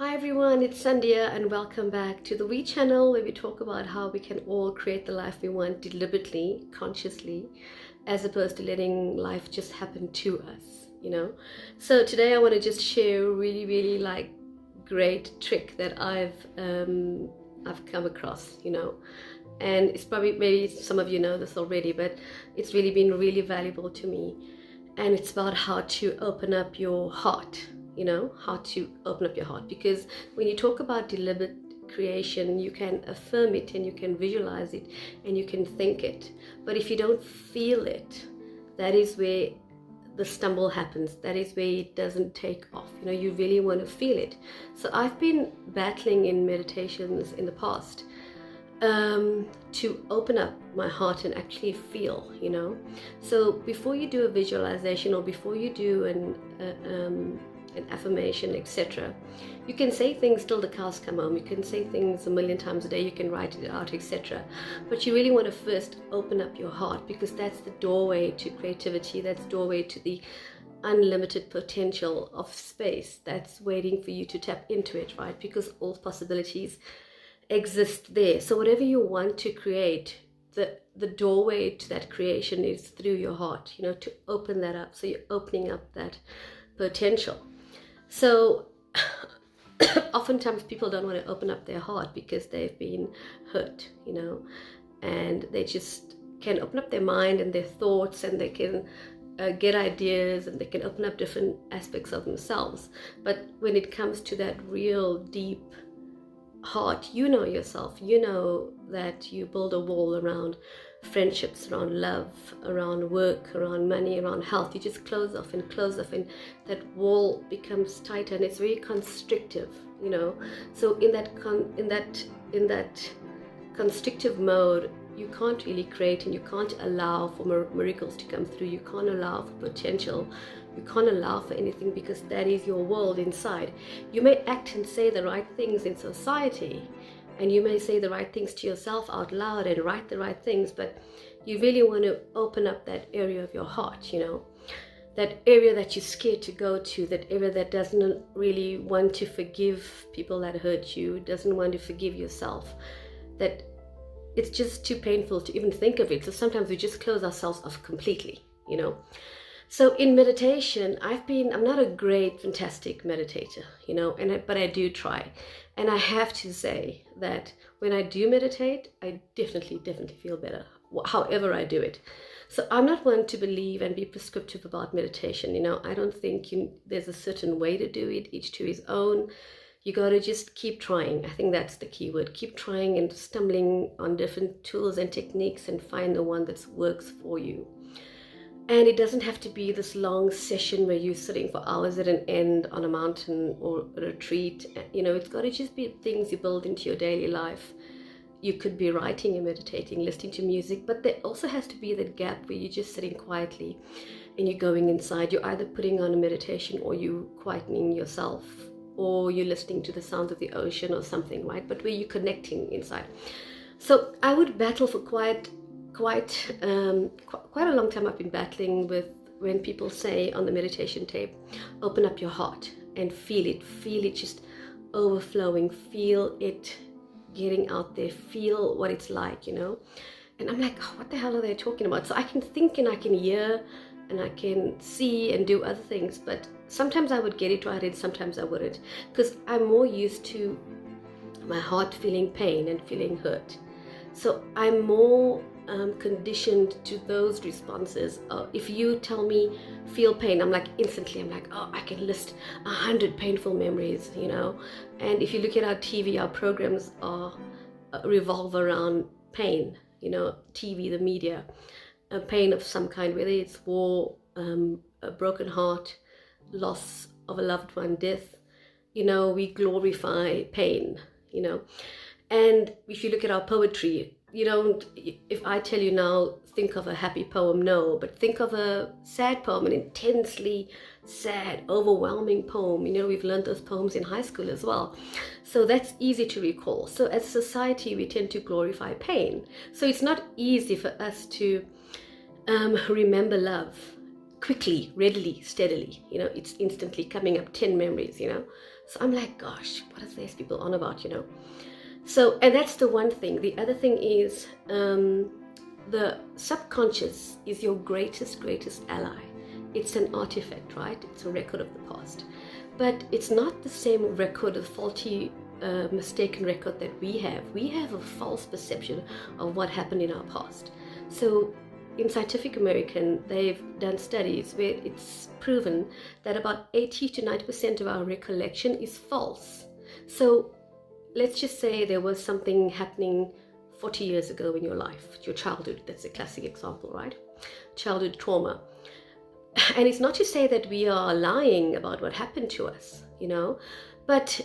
Hi everyone, it's Sandia and welcome back to the We channel where we talk about how we can all create the life we want deliberately, consciously, as opposed to letting life just happen to us. So today I want to just share a really great trick that I've come across, and it's probably, maybe some of you know this already, but it's really been really valuable to me. And it's about how to open up your heart, how to open up your heart. Because when you talk about deliberate creation, you can affirm it and you can visualize it and you can think it. But if you don't feel it, that is where the stumble happens. That is where it doesn't take off. You really want to feel it. So I've been battling in meditations in the past to open up my heart and actually feel, So before you do a visualization or before you do an affirmation, etc., you can say things till the cows come home. You can say things a million times a day. You can write it out, etc. But you really want to first open up your heart, because that's the doorway to creativity. That's the doorway to the unlimited potential of space that's waiting for you to tap into it, right? Because all possibilities exist there. So whatever you want to create, the doorway to that creation is through your heart, to open that up. So you're opening up that potential. So oftentimes people don't want to open up their heart because they've been hurt, and they just can open up their mind and their thoughts, and they can get ideas, and they can open up different aspects of themselves. But when it comes to that real deep heart, you know yourself, you know that you build a wall around friendships, around love, around work, around money, around health. You just close off, and that wall becomes tighter, and it's very constrictive, So in that constrictive mode, you can't really create, and you can't allow for miracles to come through. You can't allow for potential. You can't allow for anything, because that is your world inside. You may act and say the right things in society, and you may say the right things to yourself out loud and write the right things, but you really want to open up that area of your heart, that area that you're scared to go to, that area that doesn't really want to forgive people that hurt you, doesn't want to forgive yourself, that it's just too painful to even think of it. So sometimes we just close ourselves off completely, So in meditation, I'm not a great, fantastic meditator, but I do try. And I have to say that when I do meditate, I definitely feel better, however I do it. So I'm not one to believe and be prescriptive about meditation. I don't think there's a certain way to do it, each to his own. You got to just keep trying. I think that's the key word. Keep trying and stumbling on different tools and techniques and find the one that works for you. And it doesn't have to be this long session where you're sitting for hours at an end on a mountain or a retreat. It's got to just be things you build into your daily life. You could be writing and meditating, listening to music, but there also has to be that gap where you're just sitting quietly and you're going inside. You're either putting on a meditation, or you quietening yourself, or you're listening to the sounds of the ocean or something, right? But where you're connecting inside. So I would battle for quite a long time. I've been battling with when people say on the meditation tape, open up your heart and feel it just overflowing, feel it getting out there, feel what it's like, And I'm like, oh, what the hell are they talking about? So I can think and I can hear and I can see and do other things, but sometimes I would get it right and sometimes I wouldn't, because I'm more used to my heart feeling pain and feeling hurt. So I'm more conditioned to those responses. If you tell me feel pain, I'm like, oh, I can list 100 painful memories, And if you look at our TV, our programs revolve around pain, TV, the media, a pain of some kind, whether it's war, a broken heart, loss of a loved one, death. We glorify pain, And if you look at our poetry, if I tell you now, think of a happy poem, no, but think of a sad poem, an intensely sad, overwhelming poem. We've learned those poems in high school as well. So that's easy to recall. So as a society, we tend to glorify pain. So it's not easy for us to remember love. quickly, readily, steadily. It's instantly coming up 10 memories. So I'm like, gosh, what are these people on about? So, and that's the one thing. The other thing is the subconscious is your greatest ally. It's an artifact, right? It's a record of the past, but it's not the same record, a faulty mistaken record that we have. We have a false perception of what happened in our past. So in Scientific American, they've done studies where it's proven that about 80 to 90% of our recollection is false. So let's just say there was something happening 40 years ago in your life, your childhood. That's a classic example, right? Childhood trauma. And it's not to say that we are lying about what happened to us, but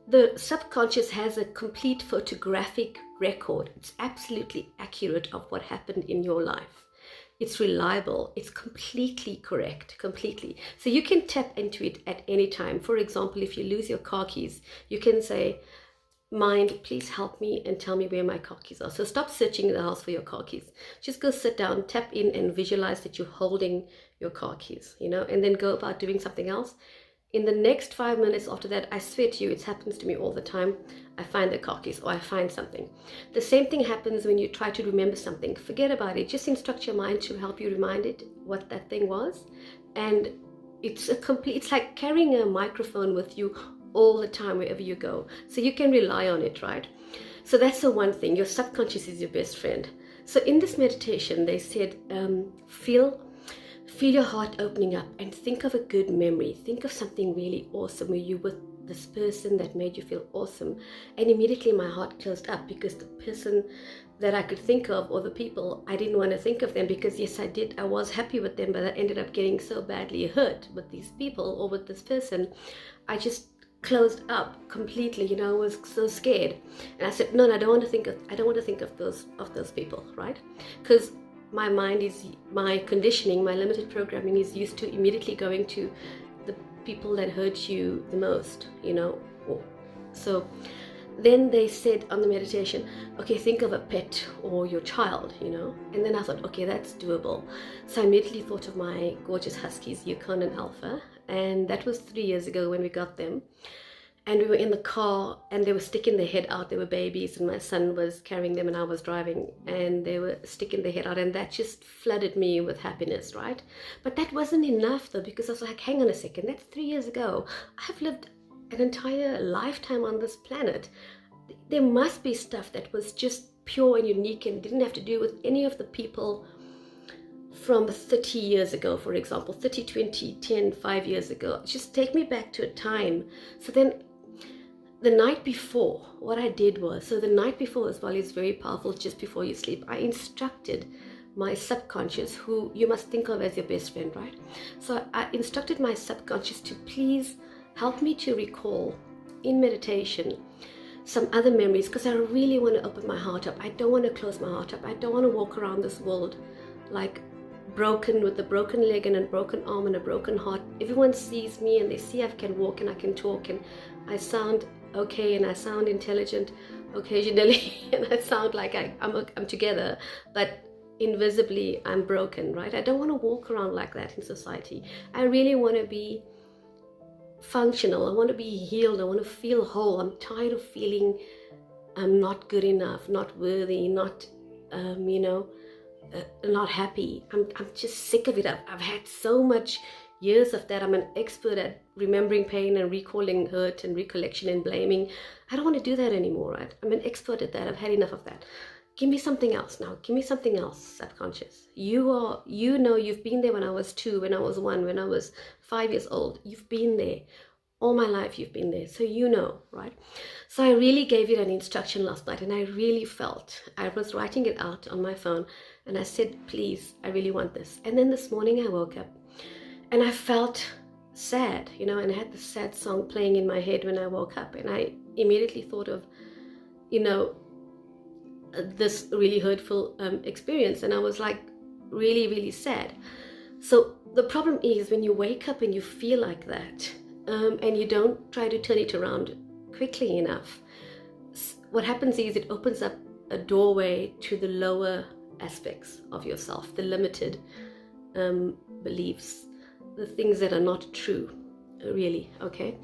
the subconscious has a complete photographic record. It's absolutely accurate of what happened in your life. It's reliable. It's completely correct, completely. So you can tap into it at any time. For example, if you lose your car keys, you can say, mind, please help me and tell me where my car keys are. So stop searching in the house for your car keys. Just go sit down, tap in, and visualize that you're holding your car keys, and then go about doing something else. In the next 5 minutes after that, I swear to you, it happens to me all the time. I find the car keys or I find something. The same thing happens when you try to remember something. Forget about it. Just instruct your mind to help you remind it what that thing was. And it's like carrying a microphone with you all the time wherever you go. So you can rely on it, right? So that's the one thing. Your subconscious is your best friend. So in this meditation, they said, feel your heart opening up and think of a good memory. Think of something really awesome where you were this person that made you feel awesome. And immediately my heart closed up, because the person that I could think of, or the people, I didn't want to think of them, because yes, I did. I was happy with them, but I ended up getting so badly hurt with these people or with this person. I just closed up completely. I was so scared, and I said, no, I don't want to think of those people, right? Because my mind is, my conditioning, my limited programming is used to immediately going to the people that hurt you the most, So then they said on the meditation, okay, think of a pet or your child, and then I thought, okay, that's doable. So I immediately thought of my gorgeous huskies, Yukon and Alpha, and that was 3 years ago when we got them. And we were in the car and they were sticking their head out. They were babies and my son was carrying them and I was driving, and they were sticking their head out, and that just flooded me with happiness, right? But that wasn't enough though, because I was like, hang on a second, that's 3 years ago. I've lived an entire lifetime on this planet. There must be stuff that was just pure and unique and didn't have to do with any of the people from 30 years ago, for example, 30, 20, 10, 5 years ago. Just take me back to a time. So then the night before, what I did was, so the night before as well is very powerful. Just before you sleep, I instructed my subconscious, who you must think of as your best friend, right? So I instructed my subconscious to please help me to recall in meditation some other memories, because I really want to open my heart up. I don't want to close my heart up. I don't want to walk around this world like broken, with a broken leg and a broken arm and a broken heart. Everyone sees me and they see I can walk and I can talk and I sound okay and I sound intelligent occasionally and I sound like I'm together, but invisibly I'm broken, right? I don't want to walk around like that in society. I really want to be functional. I want to be healed. I want to feel whole. I'm tired of feeling I'm not good enough, not worthy, not not happy. I'm just sick of it. I've had so much years of that. I'm an expert at remembering pain and recalling hurt and recollection and blaming. I don't want to do that anymore, right? I'm an expert at that. I've had enough of that. Give me something else now. Give me something else, subconscious. You've been there when I was 2, when I was 1, when I was 5 years old. You've been there. All my life you've been there. So right? So I really gave it an instruction last night, and I really felt, I was writing it out on my phone, and I said, please, I really want this. And then this morning I woke up and I felt sad, and I had the sad song playing in my head when I woke up, and I immediately thought of, this really hurtful experience, and I was like really, really sad. So the problem is when you wake up and you feel like that, and you don't try to turn it around quickly enough, what happens is it opens up a doorway to the lower aspects of yourself, the limited beliefs, the things that are not true, really, okay?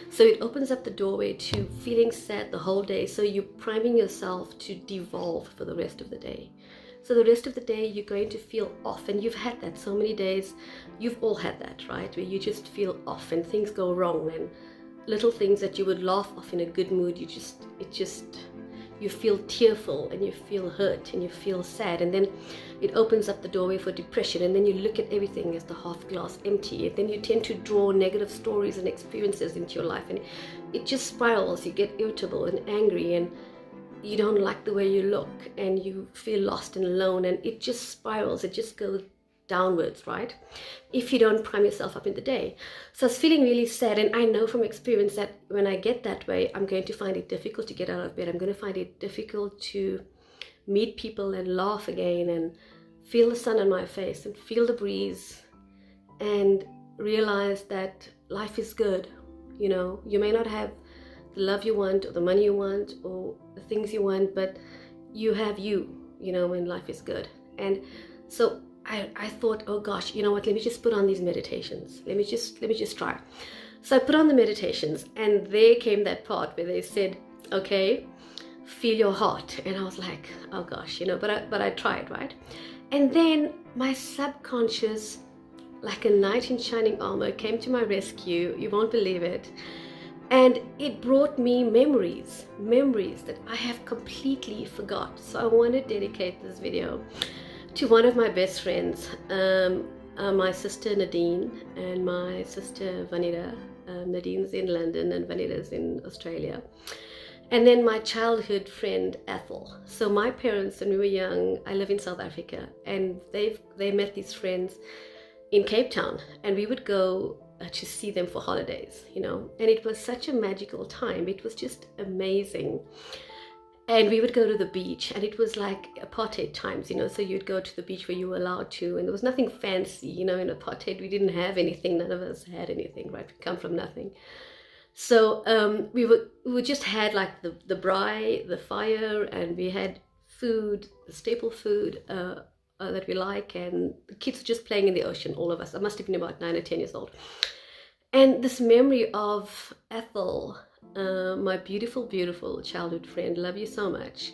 So it opens up the doorway to feeling sad the whole day. So you're priming yourself to devolve for the rest of the day. So the rest of the day, you're going to feel off, and you've had that so many days. You've all had that, right? Where you just feel off and things go wrong, and little things that you would laugh off in a good mood, you feel tearful, and you feel hurt, and you feel sad, and then it opens up the doorway for depression, and then you look at everything as the half glass empty, and then you tend to draw negative stories and experiences into your life, and it just spirals. You get irritable and angry, and you don't like the way you look, and you feel lost and alone, and it just spirals. It just goes downwards, right? If you don't prime yourself up in the day. So I was feeling really sad, and I know from experience that when I get that way, I'm going to find it difficult to get out of bed. I'm going to find it difficult to meet people and laugh again and feel the sun on my face and feel the breeze and realize that life is good. You know, you may not have the love you want or the money you want or the things you want, but you have you know, when life is good. And so I thought, oh gosh, you know what, let me just put on these meditations. Let me just try. So I put on the meditations, and there came that part where they said, okay, feel your heart. And I was like, oh gosh, you know, but I tried, right? And then my subconscious, like a knight in shining armor, came to my rescue. You won't believe it. And it brought me memories that I have completely forgot. So I want to dedicate this video to one of my best friends, my sister Nadine and my sister Vanida. Nadine's in London and Vanida's in Australia. And then my childhood friend Athol. So my parents, when we were young, I live in South Africa, and they met these friends in Cape Town, and we would go to see them for holidays, you know, and it was such a magical time. It was just amazing. And we would go to the beach, and it was like apartheid times, you know, so you'd go to the beach where you were allowed to, and there was nothing fancy, you know. In apartheid, we didn't have anything. None of us had anything, right? We come from nothing. So we just had like the braai, the fire, and we had food, the staple food that we like, and the kids were just playing in the ocean, all of us. I must have been about 9 or 10 years old. And this memory of Athol, my beautiful childhood friend, love you so much,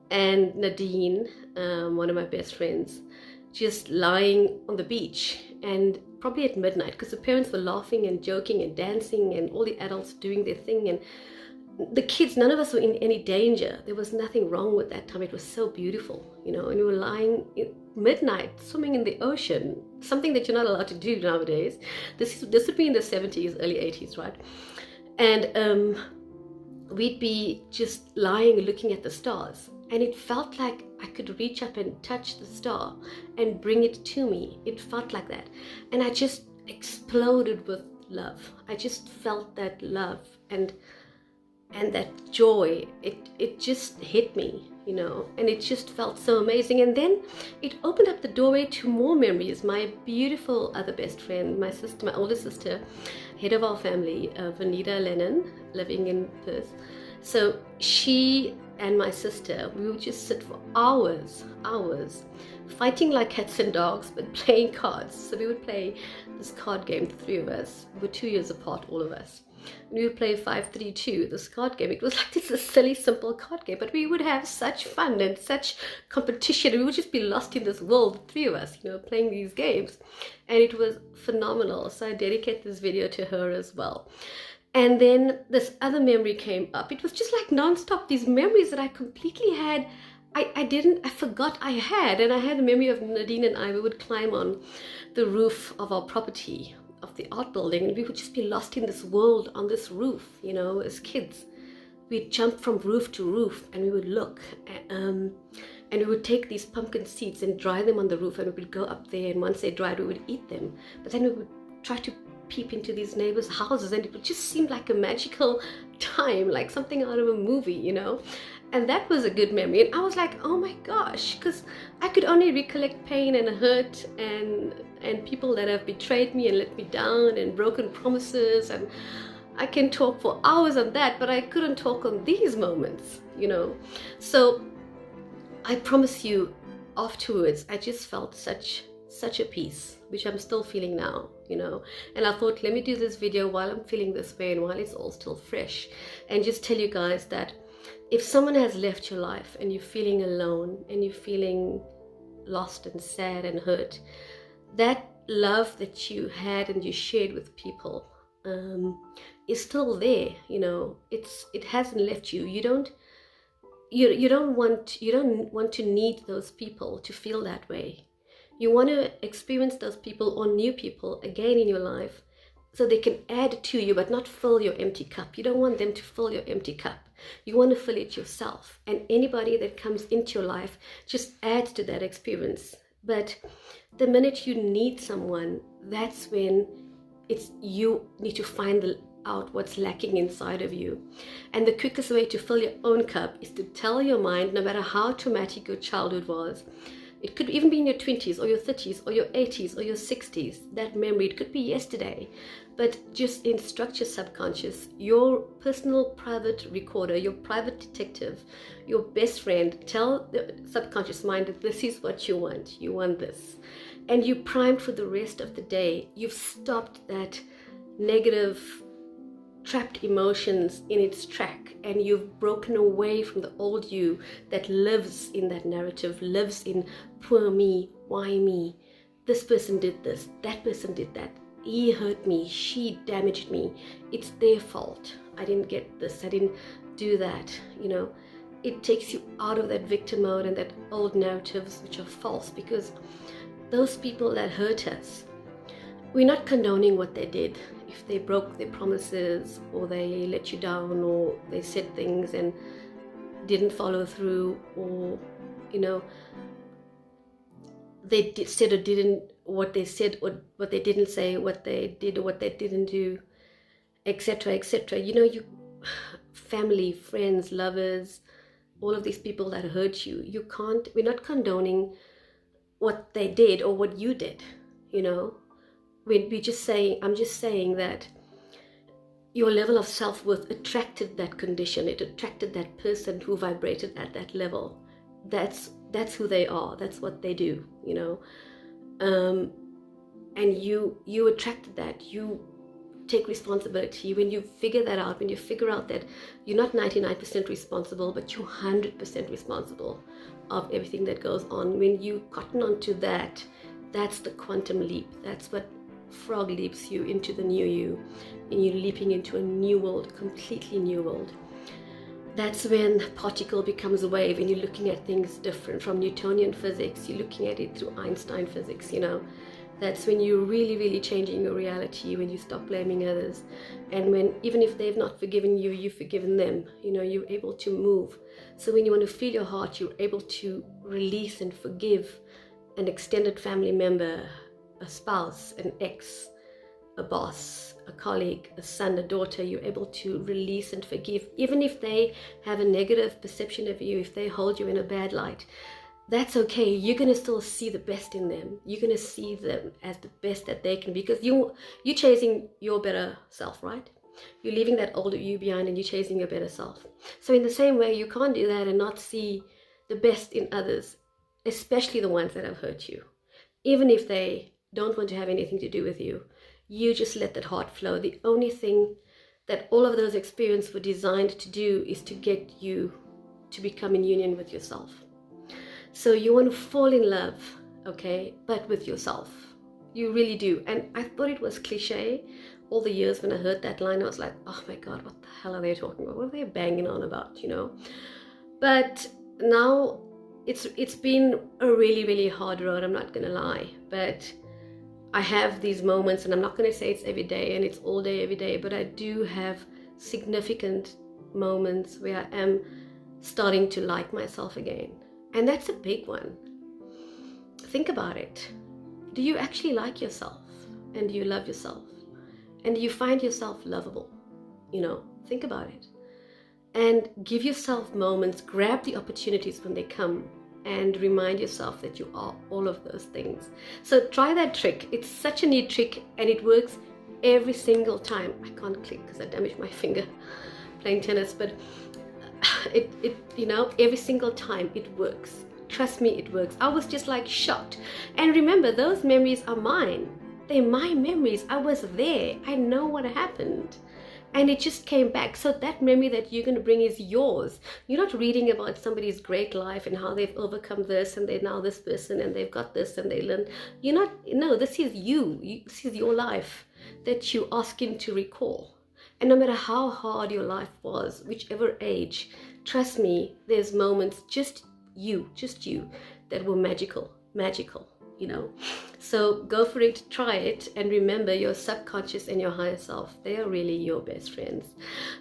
and Nadine, one of my best friends, just lying on the beach, and probably at midnight, because the parents were laughing and joking and dancing, and all the adults doing their thing, and the kids, none of us were in any danger. There was nothing wrong with that time. It was so beautiful, you know, and we were lying at midnight swimming in the ocean, something that you're not allowed to do nowadays. This would be in the 70s, early 80s, right? And we'd be just lying looking at the stars, and it felt like I could reach up and touch the star and bring it to me. It felt like that, and I just exploded with love. I just felt that love and that joy. It just hit me, you know, and it just felt so amazing. And then it opened up the doorway to more memories. My beautiful other best friend, my sister, my older sister, head of our family, Vanida, Lennon, living in Perth. So she and my sister, we would just sit for hours, fighting like cats and dogs, but playing cards. So we would play this card game, the three of us. We were 2 years apart, all of us. We would play 5-3-2, this card game. It was like this silly, simple card game, but we would have such fun and such competition. We would just be lost in this world, the three of us, you know, playing these games. And it was phenomenal. So I dedicate this video to her as well. And then this other memory came up. It was just like nonstop, these memories that I completely had. I forgot I had. And I had a memory of Nadine and I. We would climb on the roof of our property, of the art building, and we would just be lost in this world on this roof, you know, as kids. We'd jump from roof to roof, and we would look, and we would take these pumpkin seeds and dry them on the roof, and we would go up there, and once they dried, we would eat them. But then we would try to peep into these neighbors' houses, and it would just seem like a magical time, like something out of a movie, you know. And that was a good memory. And I was like, oh my gosh, because I could only recollect pain and hurt and people that have betrayed me and let me down and broken promises, and I can talk for hours on that, but I couldn't talk on these moments, you know. So I promise you, afterwards I just felt such such a peace, which I'm still feeling now, you know. And I thought, let me do this video while I'm feeling this way and while it's all still fresh, and just tell you guys that if someone has left your life and you're feeling alone and you're feeling lost and sad and hurt, that love that you had and you shared with people is still there, you know. It hasn't left you. You don't want to need those people to feel that way. You want to experience those people or new people again in your life so they can add to you but not fill your empty cup. You don't want them to fill your empty cup. You want to fill it yourself, and anybody that comes into your life just adds to that experience. But the minute you need someone, that's when you need to find out what's lacking inside of you. And the quickest way to fill your own cup is to tell your mind, no matter how traumatic your childhood was, it could even be in your 20s or your 30s or your 80s or your 60s, that memory, it could be yesterday, but just instruct your subconscious, your personal private recorder, your private detective, your best friend. Tell the subconscious mind that this is what you want this, and you primed for the rest of the day. You've stopped that negative trapped emotions in its track, and you've broken away from the old you that lives in that narrative, lives in poor me, why me, this person did this, that person did that, he hurt me, she damaged me, it's their fault, I didn't get this, I didn't do that, you know. It takes you out of that victim mode and that old narratives which are false, because those people that hurt us, we're not condoning what they did. If they broke their promises, or they let you down, or they said things and didn't follow through, or, you know, they said or didn't what they said, or what they didn't say, what they did or what they didn't do, etc., etc. You know, family, friends, lovers, all of these people that hurt you, we're not condoning what they did or what you did, you know. I'm just saying that your level of self-worth attracted that condition. It attracted that person who vibrated at that level. That's who they are. That's what they do, you know. And you attracted that. You take responsibility. When you figure that out, when you figure out that you're not 99% responsible, but you're 100% responsible of everything that goes on, when you cotton onto that, that's the quantum leap. That's what frog leaps you into the new you, and you're leaping into a new world, completely new world. That's when particle becomes a wave, and you're looking at things different from Newtonian physics. You're looking at it through Einstein physics, you know. That's when you're really, really changing your reality, when you stop blaming others, and when, even if they've not forgiven you, you've forgiven them, you know, you're able to move. So when you want to feel your heart, you're able to release and forgive an extended family member, a spouse, an ex, a boss, a colleague, a son, a daughter. You're able to release and forgive, even if they have a negative perception of you, if they hold you in a bad light. That's okay. You're going to still see the best in them. You're going to see them as the best that they can be, because you're chasing your better self, right? You're leaving that older you behind and you're chasing your better self. So in the same way, you can't do that and not see the best in others, especially the ones that have hurt you. Even if they don't want to have anything to do with you, you just let that heart flow. The only thing that all of those experiences were designed to do is to get you to become in union with yourself. So you want to fall in love, okay, but with yourself. You really do. And I thought it was cliche all the years. When I heard that line, I was like, oh my God, what the hell are they talking about? What are they banging on about, you know? But now it's been a really, really hard road, I'm not gonna lie. But I have these moments, and I'm not going to say it's every day and it's all day every day, but I do have significant moments where I am starting to like myself again. And that's a big one. Think about it. Do you actually like yourself? And do you love yourself? And do you find yourself lovable? You know, think about it. And give yourself moments, grab the opportunities when they come, and remind yourself that you are all of those things. So try that trick. It's such a neat trick, and it works every single time. I can't click because I damaged my finger playing tennis, but it you know, every single time it works. Trust me, it works. I was just like shocked. And remember, those memories are mine. They're my memories. I was there. I know what happened. And it just came back. So that memory that you're going to bring is yours. You're not reading about somebody's great life and how they've overcome this and they're now this person and they've got this and they learn. You're not, no, this is you. This is your life that you're asking to recall. And no matter how hard your life was, whichever age, trust me, there's moments, just you, that were magical, you know. So go for it, try it, and remember your subconscious and your higher self, they are really your best friends.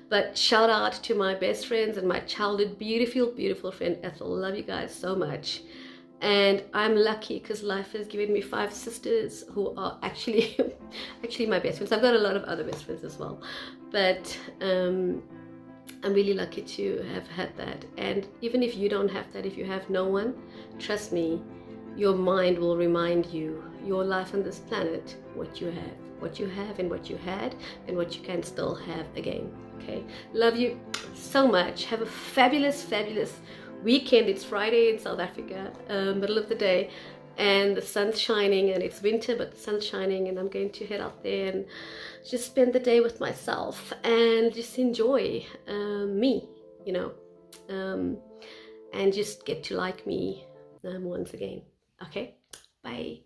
But shout out to my best friends and my childhood beautiful friend Athol. Love you guys so much. And I'm lucky because life has given me 5 sisters who are actually my best friends. I've got a lot of other best friends as well, but I'm really lucky to have had that. And even if you don't have that, if you have no one, trust me, your mind will remind you, your life on this planet, what you have and what you had and what you can still have again. Okay, love you so much. Have a fabulous weekend. It's Friday in South Africa, middle of the day, and the sun's shining, and it's winter but the sun's shining, and I'm going to head out there and just spend the day with myself and just enjoy me, you know, and just get to like me once again. Okay, bye.